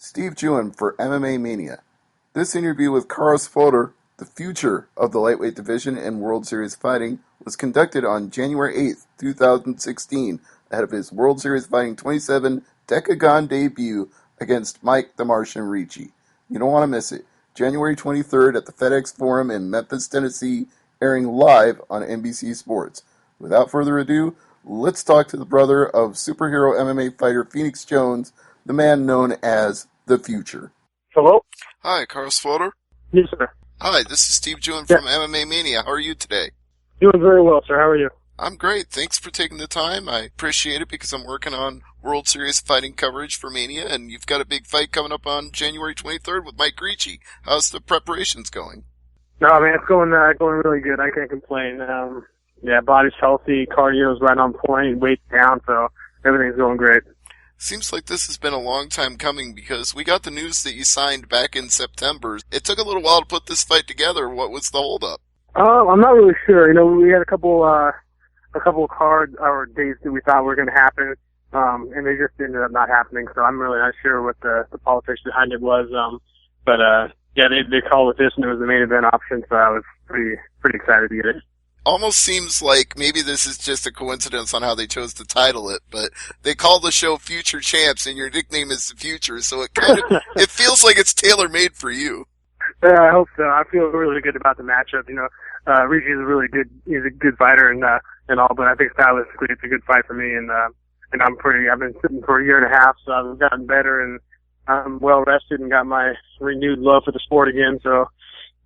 Steve Jewin for MMA Mania. This interview with Caros Fodor, the future of the lightweight division in World Series fighting, was conducted on January 8th, 2016, ahead of his World Series Fighting 27 Decagon debut against Mike the Martian Ricci. You don't want to miss it. January 23rd at the FedEx Forum in Memphis, Tennessee, airing live on NBC Sports. Without further ado, let's talk to the brother of superhero MMA fighter Phoenix Jones, the man known as The Future. Hello? Hi, Caros Fodor. Yes, sir. Hi, this is Steve Jewin from MMA Mania. How are you today? Doing very well, sir. How are you? I'm great. Thanks for taking the time. I appreciate it because I'm working on World Series fighting coverage for Mania, and you've got a big fight coming up on January 23rd with Mike Ricci. How's the preparations going? No, man, it's going really good. I can't complain. Body's healthy, cardio's right on point, weight's down, so everything's going great. Seems like this has been a long time coming because we got the news that you signed back in September. It took a little while to put this fight together. What was the holdup? I'm not really sure. You know, we had a couple of cards or dates that we thought were going to happen, and they just ended up not happening. So I'm really not sure what the politics behind it was. They called it this, and it was the main event option. So I was pretty excited to get it. Almost seems like maybe this is just a coincidence on how they chose to title it, but they call the show Future Champs, and your nickname is The Future, so it feels like it's tailor-made for you. Yeah, I hope so. I feel really good about the matchup. You know, Ricci is he's a good fighter and all, but I think stylistically it's a good fight for me, and I've been sitting for a year and a half, so I've gotten better, and I'm well rested and got my renewed love for the sport again, so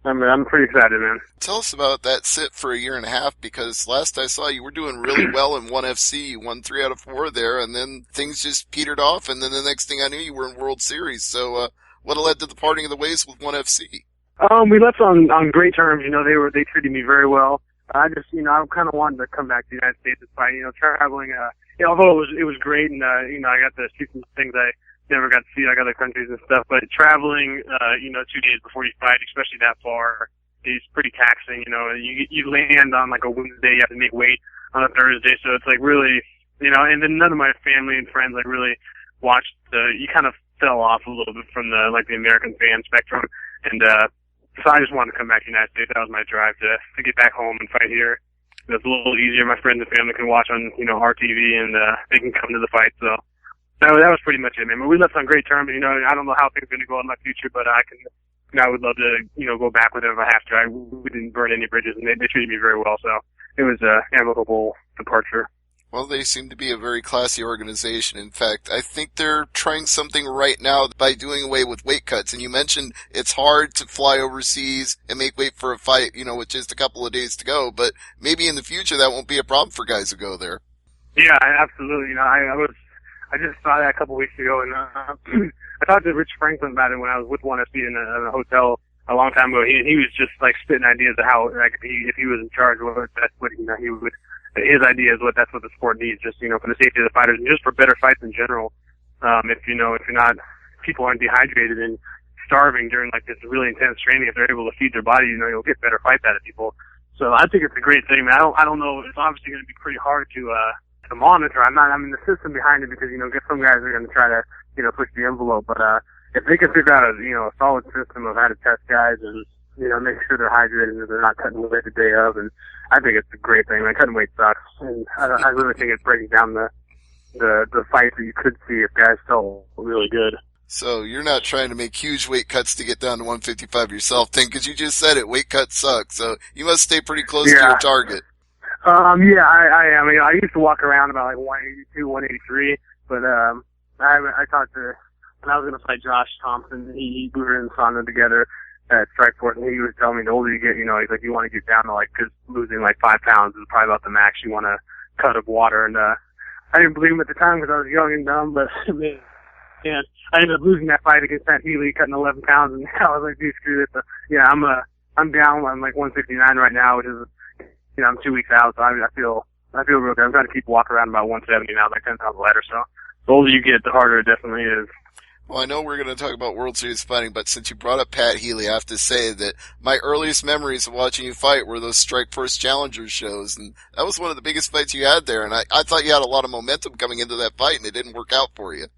I'm pretty excited, man. Tell us about that sit for a year and a half, because last I saw you were doing really well in 1FC. You won 3 out of 4 there, and then things just petered off, and then the next thing I knew you were in World Series. So what led to the parting of the ways with 1FC? We left on great terms. You know, they treated me very well. I just, I kind of wanted to come back to the United States and fight. You know, traveling, although it was great, and I got to see some things I never got to see like other countries and stuff, but traveling, 2 days before you fight, especially that far, is pretty taxing. You know, you land on like a Wednesday, you have to make weight on a Thursday, so it's like really, and then none of my family and friends like really watched you kind of fell off a little bit from the American fan spectrum, and so I just wanted to come back to the United States. That was my drive to get back home and fight here. It's a little easier. My friends and family can watch on, our TV, and they can come to the fight, so that was pretty much it, man. But we left on great terms. I don't know how things are going to go in my future, but I would love to, go back with them if I have to. We didn't burn any bridges, and they treated me very well, so it was an amicable departure. Well, they seem to be a very classy organization. In fact, I think they're trying something right now by doing away with weight cuts. And you mentioned it's hard to fly overseas and make weight for a fight, with just a couple of days to go. But maybe in the future that won't be a problem for guys who go there. Yeah, absolutely. I just saw that a couple weeks ago, and I talked to Rich Franklin about it when I was with 1FC in a hotel a long time ago. He was just spitting ideas of how if he was in charge, that's what he would. His idea is that's what the sport needs, just for the safety of the fighters and just for better fights in general. If people aren't dehydrated and starving during this really intense training, if they're able to feed their body, you'll get better fights out of people. So I think it's a great thing. I don't know. It's obviously going to be pretty hard to monitor. I'm in the system behind it because some guys are going to try to push the envelope. But if they can figure out a solid system of how to test guys and make sure they're hydrated and they're not cutting weight the day of, and I think it's a great thing. Cutting weight sucks, and I really think it's breaking down the fights that you could see if guys felt really good. So you're not trying to make huge weight cuts to get down to 155 yourself, then, because you just said it. Weight cuts suck, so you must stay pretty close to your target. I am. I used to walk around about 182, 183, but I talked to when I was going to fight Josh Thompson. We were in sauna together at Strikeforce, and he was telling me the older you get, you want to get down to because losing 5 pounds is probably about the max you want to cut of water. And I didn't believe him at the time because I was young and dumb, but man, I ended up losing that fight against Pat Healy, cutting 11 pounds, and I was like, dude, screw this. I'm down. I'm 169 right now, which is I'm 2 weeks out, so I feel real good. I'm trying to keep walking around about 170 now, 10 pounds lighter. So the older you get, the harder it definitely is. Well, I know we're going to talk about World Series fighting, but since you brought up Pat Healy, I have to say that my earliest memories of watching you fight were those Strikeforce Challengers shows, and that was one of the biggest fights you had there, and I thought you had a lot of momentum coming into that fight, and it didn't work out for you.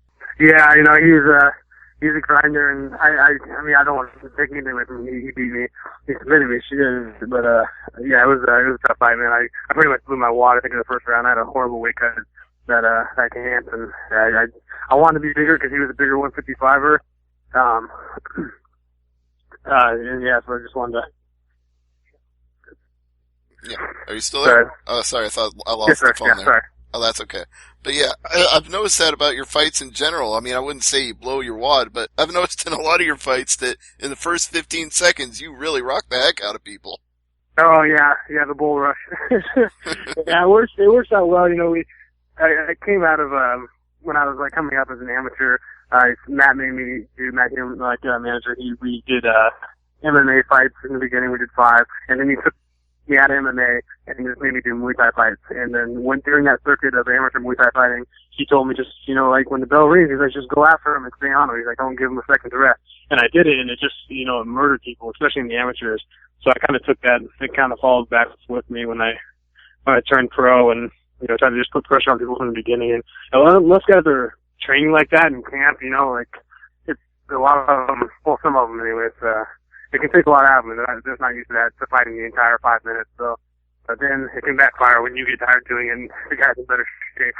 Yeah, he was he's a grinder, and I mean, I don't want to take anything away from him. He beat me. He submitted me. She didn't. But yeah, it was a tough fight, man. I pretty much blew my wad. I think in the first round, I had a horrible weight cut that can't, and I wanted to be bigger because he was a bigger 155er. And yeah, so I just wanted to. Yeah. Are you still there? Sorry. Oh, sorry. I thought I lost the phone there. Sorry. Oh, that's okay. But yeah, I've noticed that about your fights in general. I mean, I wouldn't say you blow your wad, but I've noticed in a lot of your fights that in the first 15 seconds, you really rock the heck out of people. Oh yeah, the bull rush. Yeah, it works out well. You know, I came out of when I was like coming up as an amateur. Matt made me do Matt Hume, like manager. We did MMA fights in the beginning. We did 5, and then he took me out of MMA and just made me do Muay Thai fights. And then during that circuit of amateur Muay Thai fighting, he told me just, you know, like when the bell rings, he's like, just go after him and stay on him. He's like, don't give him a second to rest. And I did it, and it just, you know, it murdered people, especially in the amateurs. So I kind of took that, it kind of followed back with me when I turned pro, and, you know, tried to just put pressure on people from the beginning. And a lot of those guys are training like that in camp, you know, like, it's a lot of them, well, some of them anyways, it can take a lot out of them. They're just not used to that, to fighting the entire 5 minutes. So, but then it can backfire when you get tired doing it, and the guy's in better shape.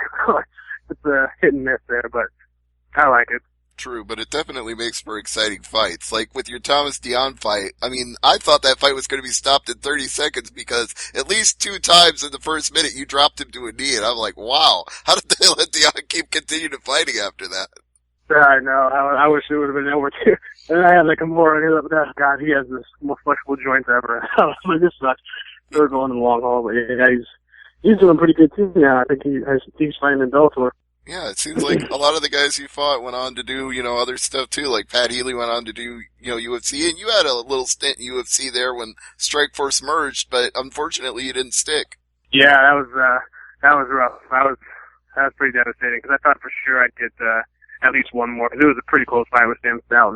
It's a hit and miss there, but I like it. True, but it definitely makes for exciting fights. Like with your Thomas Dion fight, I mean, I thought that fight was going to be stopped in 30 seconds because at least 2 times in the first minute you dropped him to a knee, and I'm like, wow, how did they let Dion keep continuing fighting after that? Yeah, I know. I wish it would have been over too. And I had like a more, God, he has the most flexible joints ever. I was like, this sucks. They're going in the long haul, but yeah, he's doing pretty good too now. I think he's fighting in Bellator. Yeah, it seems like a lot of the guys you fought went on to do, you know, other stuff too. Like Pat Healy went on to do, you know, UFC, and you had a little stint in UFC there when Strikeforce merged, but unfortunately you didn't stick. Yeah, that was rough. That was pretty devastating because I thought for sure I'd get at least one more. It was a pretty close fight with Sam Stout,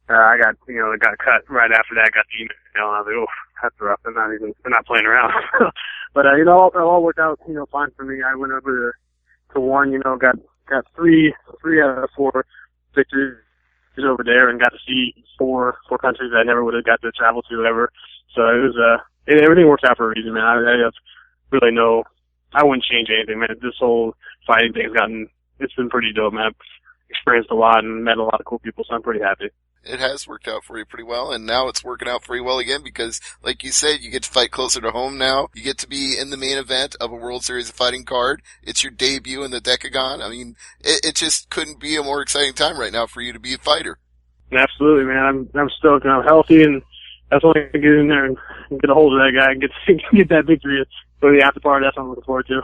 I got cut right after that. I got the email, and I was like, oh, that's rough. They're not playing around. But you know, it all worked out, you know, fine for me. I went over to one, you know, got 3 out of 4 victories over there, and got to see four countries I never would have got to travel to ever. So it was everything works out for a reason, man. I have really I wouldn't change anything, man. This whole fighting thing's it's been pretty dope, man. I've experienced a lot and met a lot of cool people, so I'm pretty happy. It has worked out for you pretty well, and now it's working out pretty well again because, like you said, you get to fight closer to home now. You get to be in the main event of a World Series of Fighting card. It's your debut in the Decagon. I mean, it just couldn't be a more exciting time right now for you to be a fighter. Absolutely, man. I'm stoked and I'm healthy, and that's only to get in there and get a hold of that guy and get that victory. So the after party, that's what I'm looking forward to.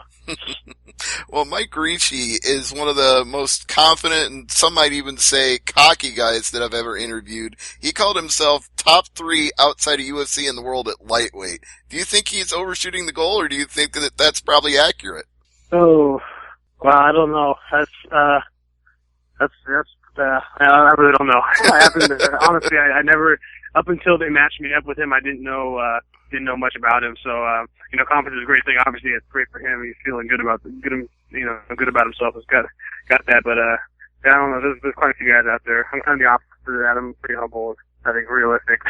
Well, Mike Ricci is one of the most confident and some might even say cocky guys that I've ever interviewed. He called himself top 3 outside of UFC in the world at lightweight. Do you think he's overshooting the goal, or do you think that that's probably accurate? Oh, well, I don't know. I really don't know. Honestly, I never, up until they matched me up with him, I didn't know much about him. So, you know, confidence is a great thing. Obviously, it's great for him. He's feeling good about himself. He's got that. But, I don't know. There's quite a few guys out there. I'm kind of the opposite of that. I'm pretty humble. I think realistic.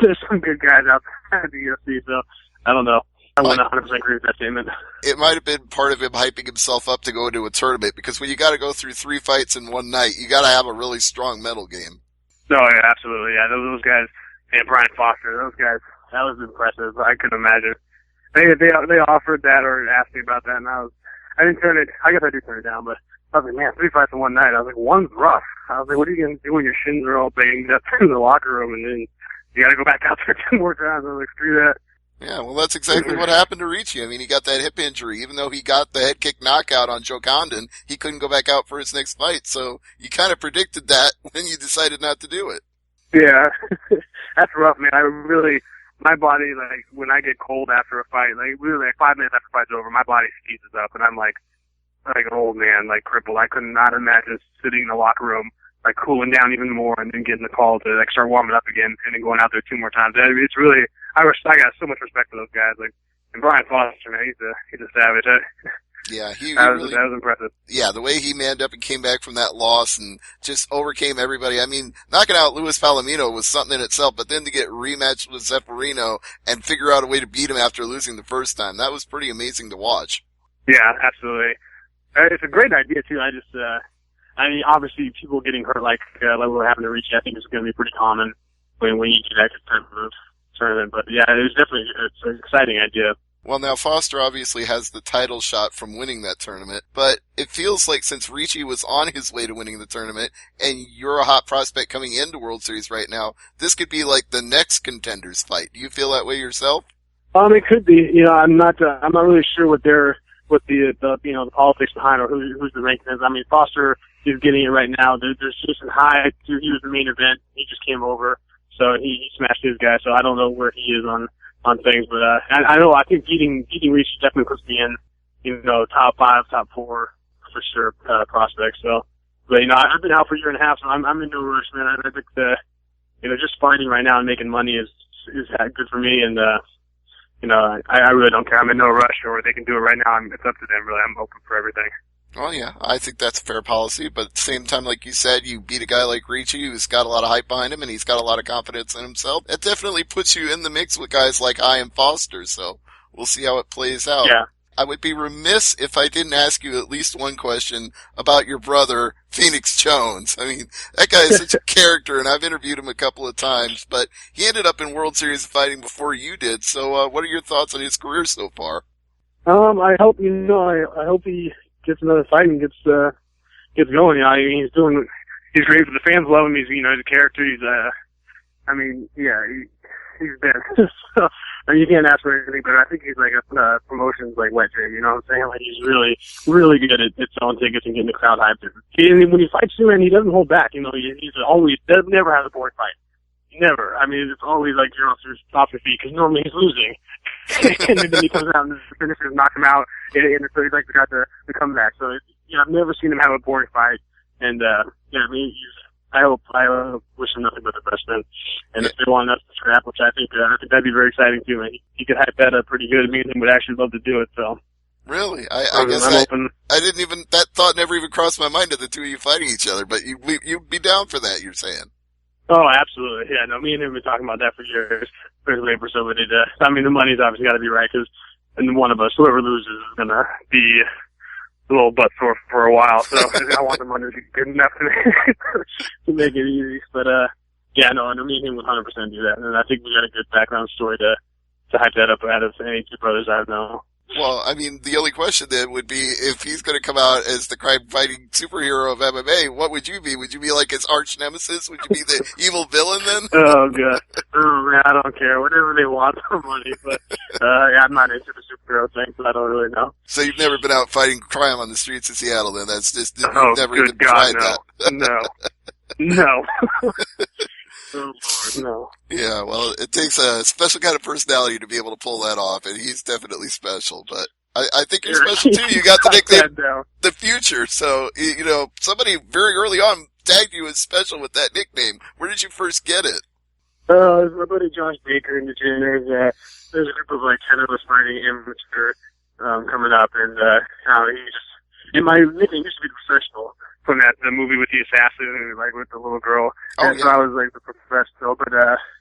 There's some good guys out there at the UFC. So, I don't know. I wouldn't 100% agree with that statement. It might have been part of him hyping himself up to go into a tournament, because when you got to go through 3 fights in one night, you got to have a really strong mental game. No, yeah, absolutely. Yeah, those guys, and Brian Foster, those guys, that was impressive. I couldn't imagine. They offered that or asked me about that, and I didn't turn it. I guess I did turn it down, but I was like, man, 3 fights in one night. I was like, one's rough. I was like, what are you gonna do when your shins are all banged up in the locker room, and then you got to go back out there 2 more times? I was like, screw that. Yeah, well, that's exactly what happened to Ricci. I mean, he got that hip injury. Even though he got the head kick knockout on Joe Condon, he couldn't go back out for his next fight. So you kind of predicted that when you decided not to do it. Yeah, that's rough, man. My body, like, when I get cold after a fight, like, really, like, 5 minutes after the fight's over, my body seizes up, and I'm like an old man, like, crippled. I could not imagine sitting in the locker room, like, cooling down even more, and then getting the call to, like, start warming up again, and then going out there 2 more times. It's really, I got so much respect for those guys, like, and Brian Foster, man, he's a savage. Yeah, he That really, was impressive. yeah, the way he manned up and came back from that loss and just overcame everybody. I mean, knocking out Luis Palomino was something in itself, but then to get rematched with Zeffirino and figure out a way to beat him after losing the first time, that was pretty amazing to watch. Yeah, absolutely. It's a great idea too. I mean, obviously, people getting hurt like what happened to Ricci, I think is going to be pretty common when you do that type of tournament. But yeah, it's an exciting idea. Well, now Foster obviously has the title shot from winning that tournament, but it feels like since Ricci was on his way to winning the tournament, and you're a hot prospect coming into World Series right now, this could be like the next contenders fight. Do you feel that way yourself? It could be. I'm not really sure what the politics behind or who's the ranking is. I mean, Foster is getting it right now. There's Jason Hyde. He was the main event. He just came over, so he smashed his guy. So I don't know where he is on things, but I think beating Ricci definitely puts me in top 5, top 4 for sure prospects. So, but I've been out for a year and a half, so I'm in no rush, man. I think just fighting right now and making money is good for me, and I really don't care. I'm in no rush, or they can do it right now. It's up to them, really. I'm open for everything. Well, yeah, I think that's a fair policy, but at the same time, like you said, you beat a guy like Ricci who's got a lot of hype behind him and he's got a lot of confidence in himself. It definitely puts you in the mix with guys like Ian Foster, so we'll see how it plays out. Yeah. I would be remiss if I didn't ask you at least one question about your brother, Phoenix Jones. I mean, that guy is such a character, and I've interviewed him a couple of times, but he ended up in World Series of Fighting before you did, so what are your thoughts on his career so far? I hope I hope he gets another fight and gets going. He's great for the fans. Love him. He's a character. He's he's been. So, I mean, you can't ask for anything, but I think he's like a promotions like wet dream. You know what I'm saying? Like he's really, really good at selling tickets and getting the crowd hyped. When he fights you, man, he doesn't hold back. He's always never has a boring fight. Never. I mean, it's always like you're off your feet because normally he's losing, and then he comes out and finishes, knocks him out, and so he's like got the comeback. So I've never seen him have a boring fight, and I wish him nothing but the best, man. And if they want us to scrap, which I think that'd be very exciting too, man. He could hype that up pretty good. Me and him would actually love to do it. So. Really? I guess that thought never even crossed my mind of the two of you fighting each other, but you'd be down for that, you're saying. Oh, absolutely. Yeah, no, me and him have been talking about that for years. We're waiting for somebody the money's obviously got to be right, because one of us, whoever loses, is going to be a little butt sore for a while. So I want the money to be good enough to make it easy. But, me and him would 100% do that. And I think we got a good background story to hype that up out of any two brothers I know. Well, I mean, the only question then would be if he's going to come out as the crime-fighting superhero of MMA, what would you be? Would you be like his arch nemesis? Would you be the evil villain then? Oh, God. Oh, man, I don't care. Whatever they want for money. But, I'm not into the superhero thing, so I don't really know. So you've never been out fighting crime on the streets of Seattle then? That's just, you've never good even God, tried no. that. No. Oh, Lord, no. Yeah, well, it takes a special kind of personality to be able to pull that off, and he's definitely special, but I think you're special too. You got the nickname The Future, so, somebody very early on tagged you as special with that nickname. Where did you first get it? It was my buddy Josh Baker in the gym. There's a group of like 10 of us fighting amateur, coming up, and my nickname used to be Professional. From the movie with the assassin, like with the little girl. Oh, so I was like the professional, but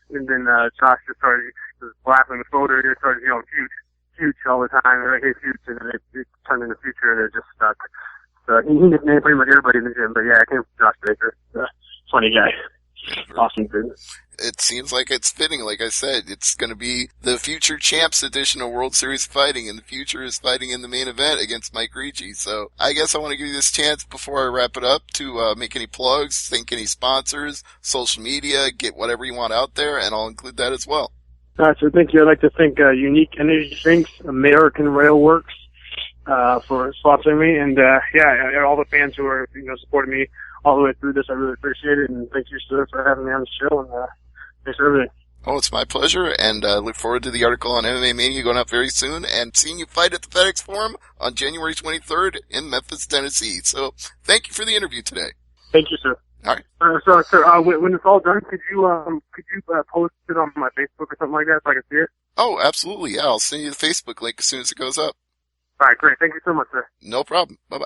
and then Josh just started laughing with Fodor. He started huge all the time. Like, hey, huge, and then it turned into Future, and it just stuck. So he nicknamed pretty much everybody in the gym. But yeah, I came from Josh Baker. Funny guy. Awesome dude. It seems like it's fitting. Like I said, it's going to be the Future Champs edition of World Series Fighting, and the Future is fighting in the main event against Mike Ricci. So I guess I want to give you this chance before I wrap it up to make any plugs, thank any sponsors, social media, get whatever you want out there, and I'll include that as well. All right, so thank you. I'd like to thank Unique Energy Drinks, American Rail Works for sponsoring me, and all the fans who are supporting me all the way through this. I really appreciate it, and thank you, sir, for having me on the show, and thanks for everything. Oh, it's my pleasure, and look forward to the article on MMA Mania going up very soon, and seeing you fight at the FedEx Forum on January 23rd in Memphis, Tennessee. So, thank you for the interview today. Thank you, sir. All right. Sir, when it's all done, could you post it on my Facebook or something like that so I can see it? Oh, absolutely, yeah. I'll send you the Facebook link as soon as it goes up. All right, great. Thank you so much, sir. No problem. Bye-bye.